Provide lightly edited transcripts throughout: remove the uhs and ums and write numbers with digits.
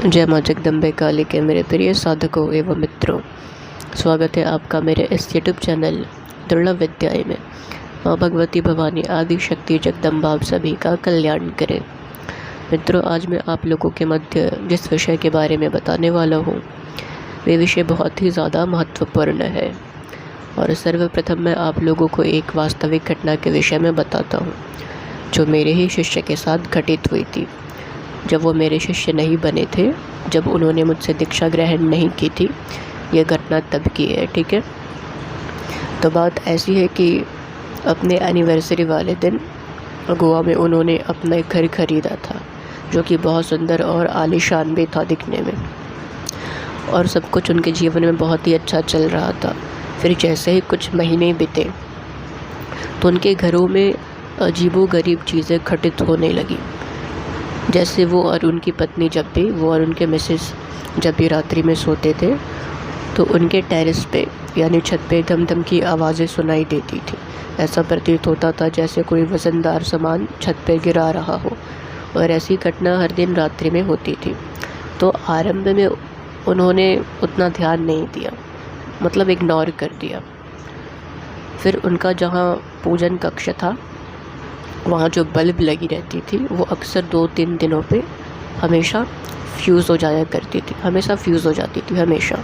जय माँ जगदम्बे काली के मेरे प्रिय साधकों एवं मित्रों, स्वागत है आपका मेरे इस यूट्यूब चैनल दुर्लभ विद्याएँ में। माँ भगवती भवानी आदि शक्ति जगदम्बा आप सभी का कल्याण करे। मित्रों, आज मैं आप लोगों के मध्य जिस विषय के बारे में बताने वाला हूँ वे विषय बहुत ही ज़्यादा महत्वपूर्ण है। और सर्वप्रथम मैं आप लोगों को एक वास्तविक घटना के विषय में बताता हूँ जो मेरे ही शिष्य के साथ घटित हुई थी। जब वो मेरे शिष्य नहीं बने थे, जब उन्होंने मुझसे दीक्षा ग्रहण नहीं की थी, ये घटना तब की है। ठीक है, तो बात ऐसी है कि अपने एनिवर्सरी वाले दिन गोवा में उन्होंने अपना एक घर खरीदा था जो कि बहुत सुंदर और आलीशान भी था दिखने में, और सब कुछ उनके जीवन में बहुत ही अच्छा चल रहा था। फिर जैसे ही कुछ महीने बीते तो उनके घरों में अजीबोगरीब चीज़ें घटित होने लगी। जैसे वो और उनकी पत्नी वो और उनके मिसेस जब भी रात्रि में सोते थे तो उनके टेरेस पे यानी छत पे धम धम की आवाज़ें सुनाई देती थी। ऐसा प्रतीत होता था जैसे कोई वज़नदार सामान छत पे गिरा रहा हो, और ऐसी घटना हर दिन रात्रि में होती थी। तो आरंभ में उन्होंने उतना ध्यान नहीं दिया, मतलब इग्नोर कर दिया। फिर उनका जहाँ पूजन कक्ष था वहाँ जो बल्ब लगी रहती थी वो अक्सर 2-3 दिनों पे हमेशा फ्यूज़ हो जाया करती थी, फ्यूज़ हो जाती थी हमेशा।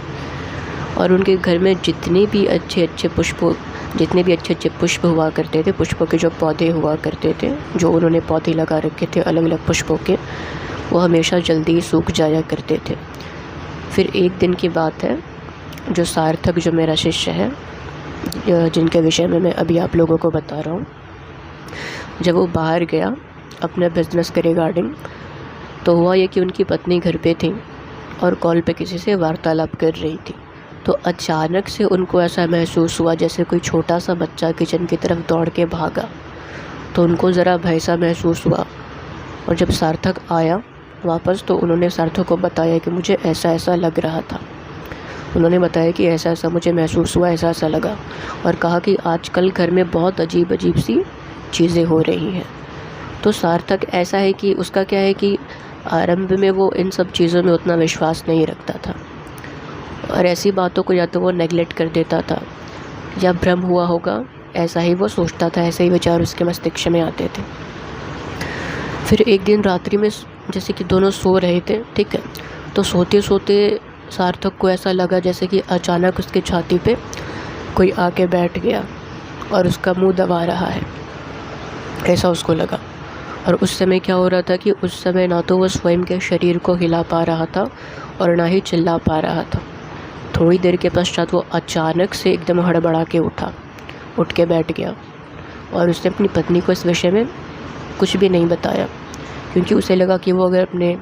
और उनके घर में जितने भी अच्छे अच्छे पुष्प हुआ करते थे, पुष्पों के जो पौधे हुआ करते थे, जो उन्होंने पौधे लगा रखे थे अलग अलग पुष्पों के, वो हमेशा जल्दी सूख जाया करते थे। फिर एक दिन की बात है, जो सार्थक जो मेरा शिष्य है, जिनके विषय में मैं अभी आप लोगों को बता रहा हूँ, जब वो बाहर गया अपने बिज़नेस के रिगार्डिंग, तो हुआ ये कि उनकी पत्नी घर पे थी और कॉल पे किसी से वार्तालाप कर रही थी। तो अचानक से उनको ऐसा महसूस हुआ जैसे कोई छोटा सा बच्चा किचन की तरफ दौड़ के भागा। तो उनको ज़रा भय सा महसूस हुआ, और जब सार्थक आया वापस तो उन्होंने सार्थक को बताया कि मुझे ऐसा ऐसा लग रहा था। उन्होंने बताया कि ऐसा ऐसा मुझे महसूस हुआ, ऐसा ऐसा लगा, और कहा कि आजकल घर में बहुत अजीब अजीब सी चीज़ें हो रही हैं। तो सार्थक ऐसा है कि उसका क्या है कि आरंभ में वो इन सब चीज़ों में उतना विश्वास नहीं रखता था, और ऐसी बातों को या तो वो नेगलेक्ट कर देता था या भ्रम हुआ होगा, ऐसा ही वो सोचता था, ऐसे ही विचार उसके मस्तिष्क में आते थे। फिर एक दिन रात्रि में जैसे कि दोनों सो रहे थे, ठीक है, तो सोते सोते सार्थक को ऐसा लगा जैसे कि अचानक उसके छाती पे कोई आके बैठ गया और उसका मुंह दबा रहा है, ऐसा उसको लगा। और उस समय क्या हो रहा था कि उस समय ना तो वो स्वयं के शरीर को हिला पा रहा था और ना ही चिल्ला पा रहा था। थोड़ी देर के पश्चात वो अचानक से एकदम हड़बड़ा के उठ के बैठ गया, और उसने अपनी पत्नी को इस विषय में कुछ भी नहीं बताया, क्योंकि उसे लगा कि वो अगर अपने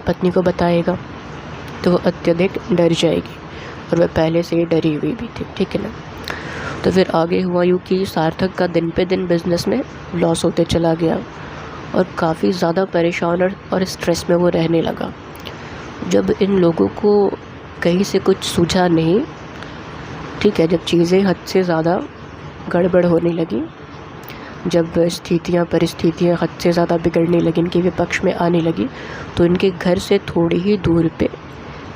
पत्नी को बताएगा तो वो अत्यधिक डर जाएगी, और वह पहले से ही डरी हुई भी थी। ठीक है ना। तो फिर आगे हुआ यूँ कि सार्थक का दिन पे दिन बिज़नेस में लॉस होते चला गया और काफ़ी ज़्यादा परेशान और स्ट्रेस में वो रहने लगा। जब इन लोगों को कहीं से कुछ सूझा नहीं, ठीक है, जब चीज़ें हद से ज़्यादा गड़बड़ होने लगी, जब परिस्थितियाँ हद से ज़्यादा बिगड़ने लगी, इनके विपक्ष में आने लगी, तो इनके घर से थोड़ी ही दूर पे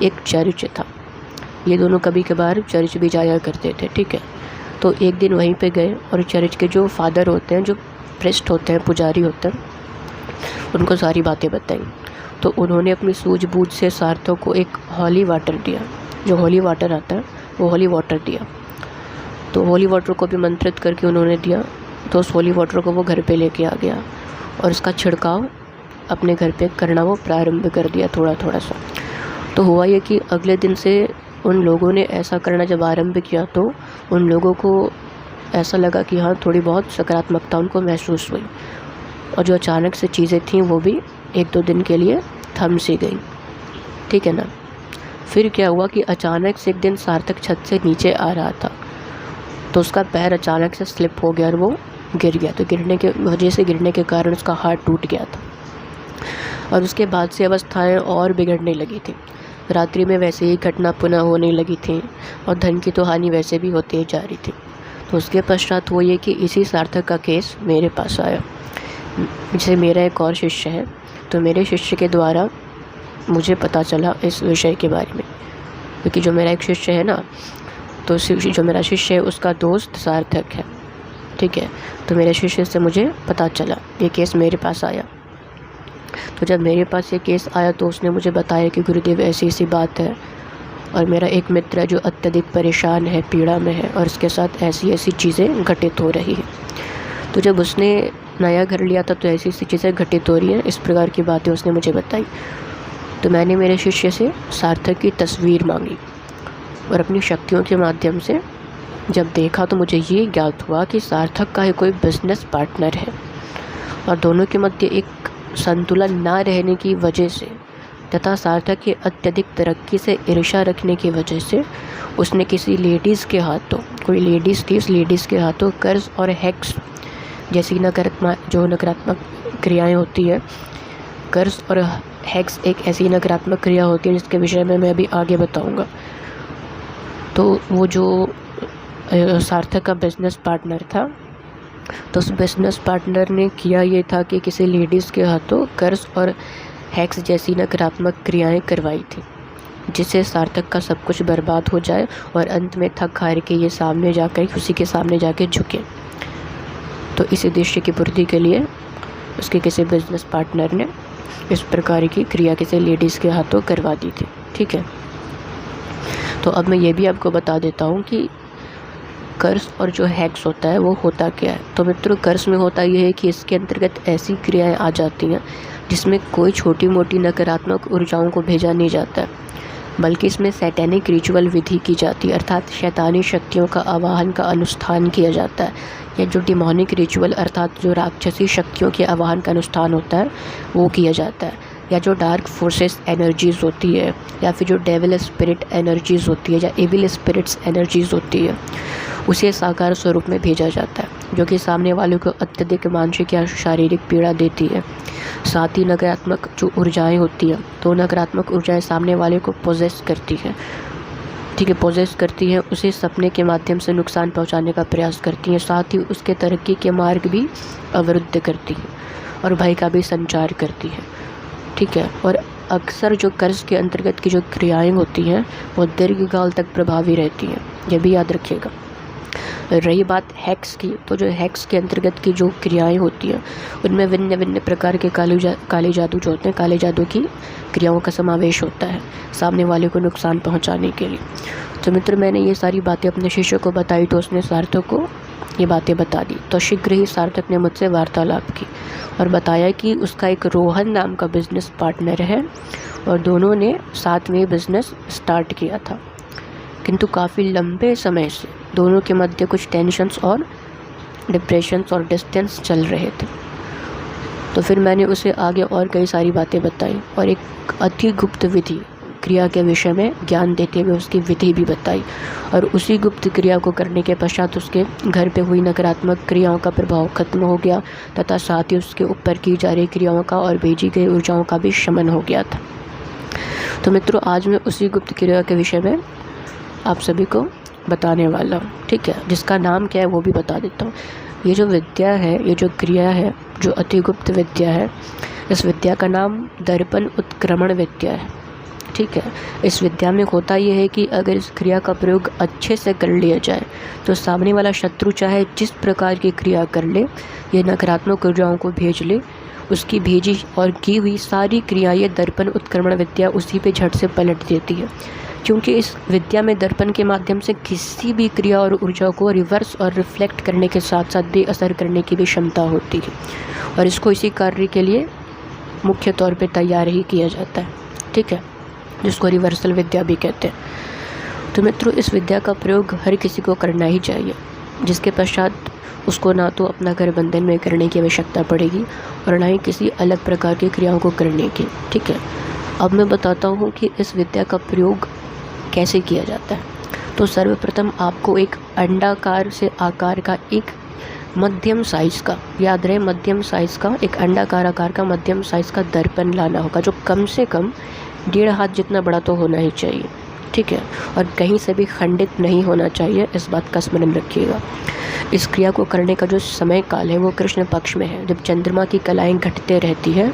एक चर्च था। ये दोनों कभी कभार चर्च भी जाया करते थे। ठीक है, तो एक दिन वहीं पे गए और चर्च के जो फादर होते हैं, जो प्रेस्ट होते हैं, पुजारी होते हैं, उनको सारी बातें बताई। तो उन्होंने अपनी सूझबूझ से सार्थक को एक हॉली वाटर दिया, जो हॉली वाटर आता है वो हॉली वाटर दिया। तो हॉली वाटर को भी मंत्रित करके उन्होंने दिया। तो उस हॉली वाटर को वो घर पे लेके आ गया और उसका छिड़काव अपने घर पे करना वो प्रारंभ कर दिया, थोड़ा थोड़ा सा। तो हुआ ये कि अगले दिन से उन लोगों ने ऐसा करना जब आरंभ किया तो उन लोगों को ऐसा लगा कि हाँ, थोड़ी बहुत सकारात्मकता उनको महसूस हुई, और जो अचानक से चीज़ें थीं वो भी 1-2 दिन के लिए थम सी गई। ठीक है ना। फिर क्या हुआ कि अचानक से एक दिन सार्थक छत से नीचे आ रहा था, तो उसका पैर अचानक से स्लिप हो गया और वो गिर गया। तो गिरने के कारण उसका हाथ टूट गया था, और उसके बाद से अवस्थाएँ और बिगड़ने लगी थी। रात्रि में वैसे ही घटना पुनः होने लगी थी, और धन की तो हानि वैसे भी होती ही जा रही थी। तो उसके पश्चात वो ये कि इसी सार्थक का केस मेरे पास आया। जैसे मेरा एक और शिष्य है, तो मेरे शिष्य के द्वारा मुझे पता चला इस विषय के बारे में, क्योंकि जो मेरा एक शिष्य है ना, तो जो मेरा शिष्य है उसका दोस्त सार्थक है, ठीक है। तो मेरे शिष्य से मुझे पता चला, ये केस मेरे पास आया। तो जब मेरे पास ये केस आया तो उसने मुझे बताया कि गुरुदेव ऐसी ऐसी बात है, और मेरा एक मित्र है जो अत्यधिक परेशान है, पीड़ा में है, और इसके साथ ऐसी ऐसी चीज़ें घटित हो रही हैं। तो जब उसने नया घर लिया था तो ऐसी ऐसी चीज़ें घटित हो रही हैं, इस प्रकार की बातें उसने मुझे बताई। तो मैंने मेरे शिष्य से सार्थक की तस्वीर मांगी, और अपनी शक्तियों के माध्यम से जब देखा तो मुझे ये ज्ञात हुआ कि सार्थक का कोई बिजनेस पार्टनर है, और दोनों के मध्य एक संतुलन ना रहने की वजह से तथा सार्थक की अत्यधिक तरक्की से ईर्ष्या रखने की वजह से उसने किसी लेडीज़ के हाथों, कोई लेडीज़ थी, उस लेडीज़ के हाथों कर्ज और हैक्स जैसी नकारात्मक क्रियाएं होती है। कर्ज और हैक्स एक ऐसी नकारात्मक क्रिया होती है जिसके विषय में मैं अभी आगे बताऊंगा। तो वो जो सार्थक का बिजनेस पार्टनर था, तो उस बिजनेस पार्टनर ने किया ये था कि किसी लेडीज़ के हाथों कर्ज और हैक्स जैसी नकारात्मक क्रियाएं करवाई थी, जिससे सार्थक का सब कुछ बर्बाद हो जाए और अंत में थक हार के ये सामने जाकर उसी के सामने जाके झुके। तो इस उद्देश्य की पूर्ति के लिए उसके किसी बिजनेस पार्टनर ने इस प्रकार की क्रिया किसी लेडीज़ के हाथों करवा दी थी, ठीक है। तो अब मैं ये भी आपको बता देता हूँ कि कर्ज और जो हैक्स होता है वो होता क्या है। तो मित्रों, कर्ज में होता ये है कि इसके अंतर्गत ऐसी क्रियाएं आ जाती हैं जिसमें कोई छोटी मोटी नकारात्मक ऊर्जाओं को भेजा नहीं जाता है, बल्कि इसमें सैटेनिक रिचुअल विधि की जाती है, अर्थात शैतानी शक्तियों का आवाहन का अनुष्ठान किया जाता है। या जो डिमोनिक रिचुअल अर्थात जो राक्षसी शक्तियों के आवाहन का अनुष्ठान होता है वो किया जाता है। या जो डार्क फोर्सेस एनर्जीज़ होती है, या फिर जो डेविल स्पिरिट एनर्जीज़ होती है, या एविल स्पिरिट्स एनर्जीज़ होती है, उसे साकार स्वरूप में भेजा जाता है, जो कि सामने वाले को अत्यधिक मानसिक या शारीरिक पीड़ा देती है। साथ ही नकारात्मक जो ऊर्जाएं होती हैं, तो नकारात्मक ऊर्जाएं सामने वाले को पोजेस करती हैं, ठीक है, पोजेस करती हैं, उसे सपने के माध्यम से नुकसान पहुंचाने का प्रयास करती हैं। साथ ही उसके तरक्की के मार्ग भी अवरुद्ध करती हैं और भय का भी संचार करती है, ठीक है। और अक्सर जो कर्ज के अंतर्गत की जो क्रियाएं होती हैं वो दीर्घकाल तक प्रभावी रहती हैं, यह भी याद रखिएगा। रही बात हैक्स की, तो जो हैक्स के अंतर्गत की जो क्रियाएं होती हैं उनमें भिन्न भिन्न प्रकार के काले जादू जो होते हैं, काले जादू की क्रियाओं का समावेश होता है सामने वाले को नुकसान पहुंचाने के लिए। तो मित्र, मैंने ये सारी बातें अपने शिष्य को बताई तो उसने सार्थक को ये बातें बता दी। तो शीघ्र ही सार्थक ने मुझसे वार्तालाप की और बताया कि उसका एक रोहन नाम का बिजनेस पार्टनर है और दोनों ने साथ में बिजनेस स्टार्ट किया था, किंतु काफ़ी लंबे समय से दोनों के मध्य कुछ टेंशन्स और डिप्रेशंस और डिस्टेंस चल रहे थे। तो फिर मैंने उसे आगे और कई सारी बातें बताई और एक अति गुप्त विधि क्रिया के विषय में ज्ञान देते हुए उसकी विधि भी बताई। और उसी गुप्त क्रिया को करने के पश्चात उसके घर पे हुई नकारात्मक क्रियाओं का प्रभाव खत्म हो गया तथा साथ ही उसके ऊपर की जा रही क्रियाओं का और भेजी गई ऊर्जाओं का भी शमन हो गया था। तो मित्रों, आज मैं उसी गुप्त क्रिया के विषय में आप सभी को बताने वाला हूँ, ठीक है, जिसका नाम क्या है वो भी बता देता हूँ। ये जो विद्या है, ये जो क्रिया है, जो अति गुप्त विद्या है, इस विद्या का नाम दर्पण उत्क्रमण विद्या है, ठीक है। इस विद्या में होता ये है कि अगर इस क्रिया का प्रयोग अच्छे से कर लिया जाए तो सामने वाला शत्रु चाहे जिस प्रकार की क्रिया कर ले, ये नकारात्मक ऊर्जाओं को भेज ले, उसकी भेजी और की हुई सारी क्रिया ये दर्पण उत्क्रमण विद्या उसी पे झट से पलट देती है, क्योंकि इस विद्या में दर्पण के माध्यम से किसी भी क्रिया और ऊर्जा को रिवर्स और रिफ्लेक्ट करने के साथ साथ बेअसर करने की भी क्षमता होती है और इसको इसी कार्य के लिए मुख्य तौर पे तैयार ही किया जाता है, ठीक है, जिसको रिवर्सल विद्या भी कहते हैं। तो मित्रों, इस विद्या का प्रयोग हर किसी को करना ही चाहिए, जिसके पश्चात उसको ना तो अपना घर बंधन में करने की आवश्यकता पड़ेगी और ना ही किसी अलग प्रकार की क्रियाओं को करने की, ठीक है। अब मैं बताता हूँ कि इस विद्या का प्रयोग कैसे किया जाता है। तो सर्वप्रथम आपको एक अंडाकार से आकार का एक मध्यम साइज़ का, याद रहे मध्यम साइज़ का, एक अंडाकार आकार का मध्यम साइज़ का दर्पण लाना होगा, जो कम से कम 1.5 हाथ जितना बड़ा तो होना ही चाहिए, ठीक है, और कहीं से भी खंडित नहीं होना चाहिए, इस बात का स्मरण रखिएगा। इस क्रिया को करने का जो समय काल है वो कृष्ण पक्ष में है, जब चंद्रमा की कलाएं घटते रहती है,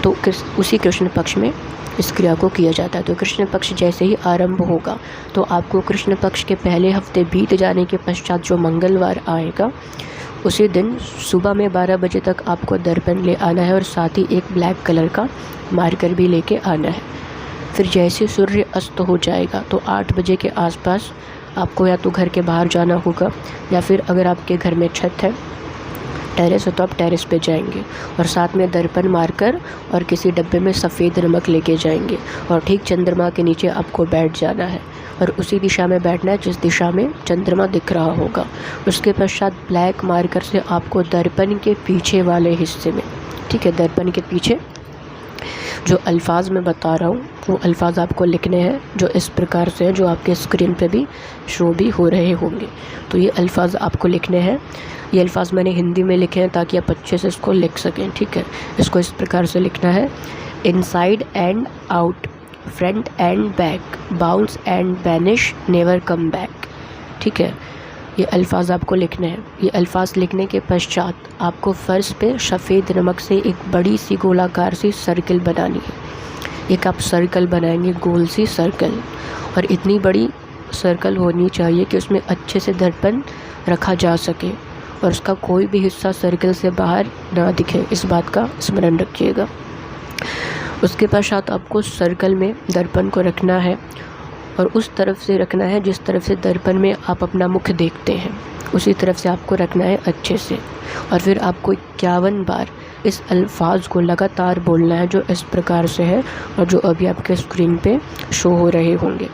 तो उसी कृष्ण पक्ष में इस क्रिया को किया जाता है। तो कृष्ण पक्ष जैसे ही आरंभ होगा तो आपको कृष्ण पक्ष के पहले हफ्ते बीत जाने के पश्चात जो मंगलवार आएगा उसी दिन सुबह में 12 बजे तक आपको दर्पण ले आना है और साथ ही एक ब्लैक कलर का मार्कर भी लेके आना है। फिर जैसे सूर्य अस्त हो जाएगा तो 8 बजे के आसपास आपको या तो घर के बाहर जाना होगा या फिर अगर आपके घर में छत है, टेरेस है, तो आप टेरेस पे जाएंगे और साथ में दर्पण मारकर और किसी डब्बे में सफ़ेद नमक लेके जाएंगे और ठीक चंद्रमा के नीचे आपको बैठ जाना है और उसी दिशा में बैठना है जिस दिशा में चंद्रमा दिख रहा होगा। उसके पश्चात ब्लैक मार्कर से आपको दर्पण के पीछे वाले हिस्से में, ठीक है, दर्पण के पीछे जो अल्फाज मैं बता रहा हूँ वो अल्फाज आपको लिखने हैं जो इस प्रकार से हैं, जो आपके स्क्रीन पे भी शो भी हो रहे होंगे। तो ये अल्फाज आपको लिखने हैं। ये अल्फाज मैंने हिंदी में लिखे हैं ताकि आप अच्छे से इसको लिख सकें, ठीक है। इसको इस प्रकार से लिखना है: inside and out, front end back, bounce and banish, never come back, ठीक है। ये अल्फाज आपको लिखने हैं। ये अल्फाज लिखने के पश्चात आपको फ़र्श पे सफ़ेद नमक से एक बड़ी सी गोलाकार सी सर्कल बनानी है। एक आप सर्कल बनाएंगे, गोल सी सर्कल, और इतनी बड़ी सर्कल होनी चाहिए कि उसमें अच्छे से दर्पण रखा जा सके और उसका कोई भी हिस्सा सर्कल से बाहर ना दिखे। इस बात का स्मरण रखिएगा। उसके पश्चात आपको सर्कल में दर्पण को रखना है और उस तरफ से रखना है जिस तरफ से दर्पण में आप अपना मुख देखते हैं, उसी तरफ से आपको रखना है अच्छे से। और फिर आपको 51 बार इस अल्फाज को लगातार बोलना है जो इस प्रकार से है और जो अभी आपके स्क्रीन पे शो हो रहे होंगे।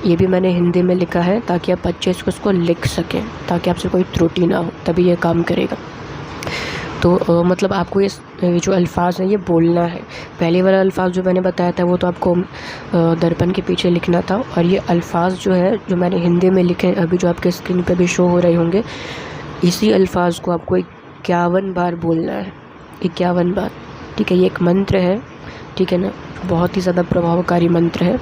ये भी मैंने हिंदी में लिखा है ताकि आप अच्छे से उसको लिख सकें, ताकि आपसे कोई त्रुटि ना हो, तभी ये काम करेगा। तो मतलब आपको ये जो अल्फाज हैं ये बोलना है। पहले वाला अल्फाज जो मैंने बताया था वो तो आपको दर्पण के पीछे लिखना था, और ये अल्फाज जो है जो मैंने हिंदी में लिखे हैं अभी जो आपके स्क्रीन पे भी शो हो रहे होंगे, इसी अल्फाज को आपको 51 बार बोलना है। 51 बार, ठीक है। ये एक मंत्र है, ठीक है ना, बहुत ही ज़्यादा प्रभावकारी मंत्र है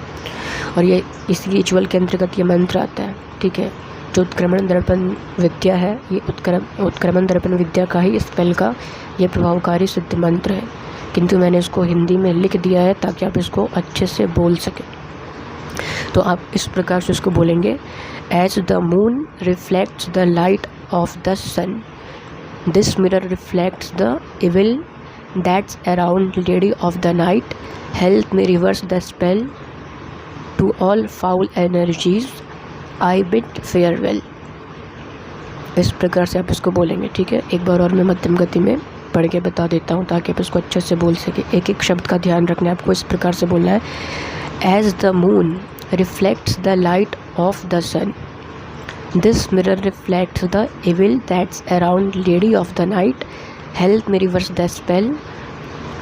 और ये इस रिचुअल के अंतर्गत ये मंत्र आता है, ठीक है। जो उत्क्रमण दर्पण विद्या है, ये उत्क्रमण दर्पण विद्या का ही स्पेल का ये प्रभावकारी सिद्ध मंत्र है, किंतु मैंने इसको हिंदी में लिख दिया है ताकि आप इसको अच्छे से बोल सकें। तो आप इस प्रकार से इसको बोलेंगे: as the moon reflects the light of the sun, this mirror reflects the evil that's around lady of the night, help me reverse the spell to all foul energies, I bid farewell. इस प्रकार से आप इसको बोलेंगे, ठीक है। एक बार और मैं मध्यम गति में पढ़ के बता देता हूँ ताकि आप इसको अच्छे से बोल सके। एक एक शब्द का ध्यान रखना है आपको। इस प्रकार से बोलना है: as the moon reflects the light of the sun, this mirror reflects the evil that's around lady of the night, help me reverse the spell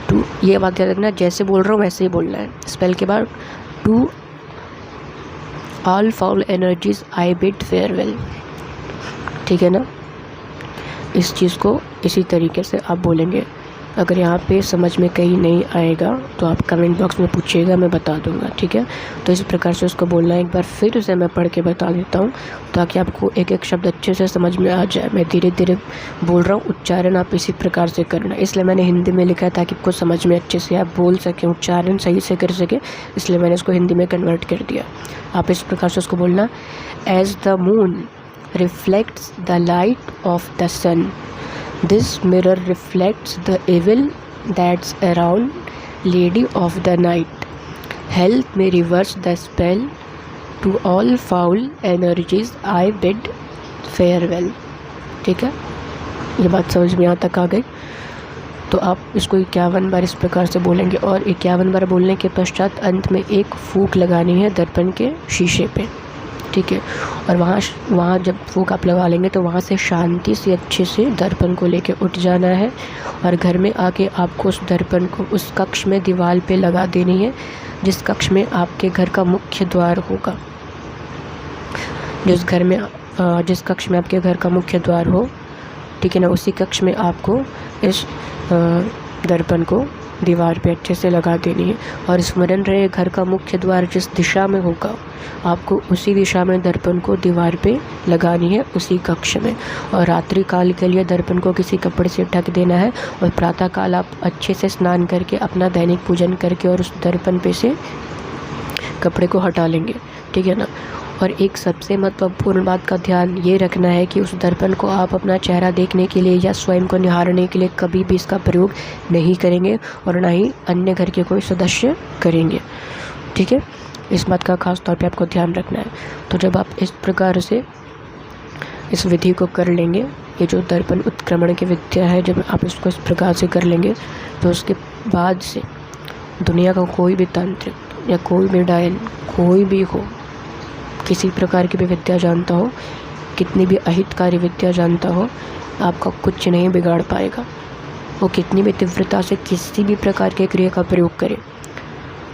to. ये बात याद रखना, जैसे बोल रहा हूँ वैसे ही बोलना है। स्पेल के बाद to all foul energies I bid farewell, ठीक है ना। इस चीज़ को इसी तरीके से आप बोलेंगे। अगर यहाँ पे समझ में कहीं नहीं आएगा तो आप कमेंट बॉक्स में पूछिएगा, मैं बता दूंगा, ठीक है। तो इस प्रकार से उसको बोलना है। एक बार फिर से मैं पढ़ के बता देता हूँ ताकि आपको एक एक शब्द अच्छे से समझ में आ जाए। मैं धीरे धीरे बोल रहा हूँ, उच्चारण आप इसी प्रकार से करना, इसलिए मैंने हिंदी में लिखा है ताकि आपको समझ में अच्छे से आप बोल सकें, उच्चारण सही से कर सकें, इसलिए मैंने इसको हिंदी में कन्वर्ट कर दिया। आप इस प्रकार से उसको बोलना: as the moon reflects the light of the sun, this mirror reflects the evil that's around lady of the night, help me reverse the spell to all foul energies, I bid farewell। ठीक है, ये बात समझ में यहाँ तक आ गई। तो आप इसको 51 बार इस प्रकार से बोलेंगे और 51 बार बोलने के पश्चात अंत में एक फूंक लगानी है दर्पण के शीशे पे, ठीक है। और वहाँ जब फूंक आप लगा लेंगे तो वहाँ से शांति से अच्छे से दर्पण को लेके उठ जाना है और घर में आके आपको उस दर्पण को उस कक्ष में दीवार पे लगा देनी है जिस कक्ष में आपके घर का मुख्य द्वार होगा। जिस कक्ष में आपके घर का मुख्य द्वार हो, ठीक है ना, उसी कक्ष में आपको इस दर्पण को दीवार पे अच्छे से लगा देनी है। और स्मरण रहे, घर का मुख्य द्वार जिस दिशा में होगा आपको उसी दिशा में दर्पण को दीवार पे लगानी है, उसी कक्ष में। और रात्रि काल के लिए दर्पण को किसी कपड़े से ढक देना है। और प्रातः काल आप अच्छे से स्नान करके अपना दैनिक पूजन करके और उस दर्पण पे से कपड़े को हटा लेंगे, ठीक है ना। और एक सबसे महत्वपूर्ण बात का ध्यान ये रखना है कि उस दर्पण को आप अपना चेहरा देखने के लिए या स्वयं को निहारने के लिए कभी भी इसका प्रयोग नहीं करेंगे और ना ही अन्य घर के कोई सदस्य करेंगे, ठीक है। इस बात का खास तौर पे आपको ध्यान रखना है। तो जब आप इस प्रकार से इस विधि को कर लेंगे, ये जो दर्पण उत्क्रमण की विद्या है, जब आप इसको इस प्रकार से कर लेंगे तो उसके बाद से दुनिया का कोई भी तांत्रिक या कोई भी डायन, कोई भी हो, किसी प्रकार की भी विद्या जानता हो, कितनी भी अहितकारी विद्या जानता हो, आपका कुछ नहीं बिगाड़ पाएगा। वो कितनी भी तीव्रता से किसी भी प्रकार के क्रिया का प्रयोग करे,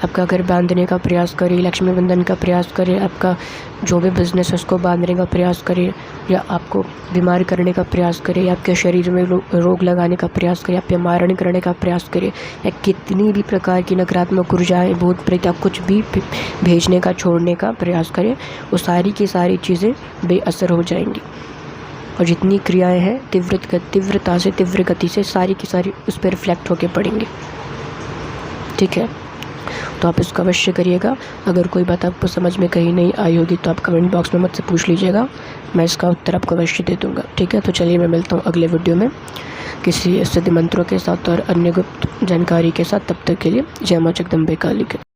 आपका घर बांधने का प्रयास करे, लक्ष्मी बंधन का प्रयास करे, आपका जो भी बिजनेस है उसको बांधने का प्रयास करे, या आपको बीमार करने का प्रयास करे, या आपके शरीर में रोग लगाने का प्रयास करे, आपके मारण करने का प्रयास करे, या कितनी भी प्रकार की नकारात्मक ऊर्जाएं, भूत प्रेत या कुछ भी भेजने का, छोड़ने का प्रयास करे, वो सारी की सारी चीज़ें बेअसर हो जाएंगी। और जितनी क्रियाएँ हैं तीव्रता से, तीव्र गति से सारी की सारी उस पर रिफ्लेक्ट होकर पड़ेंगे, ठीक है। तो आप इसको अवश्य करिएगा। अगर कोई बात आपको समझ में कहीं नहीं आई होगी तो आप कमेंट बॉक्स में मुझसे पूछ लीजिएगा, मैं इसका उत्तर आपको अवश्य दे दूँगा, ठीक है। तो चलिए मैं मिलता हूँ अगले वीडियो में किसी सिद्ध मंत्रों के साथ और अन्य गुप्त जानकारी के साथ। तब तक के लिए जय मां जगदम्बे काली के।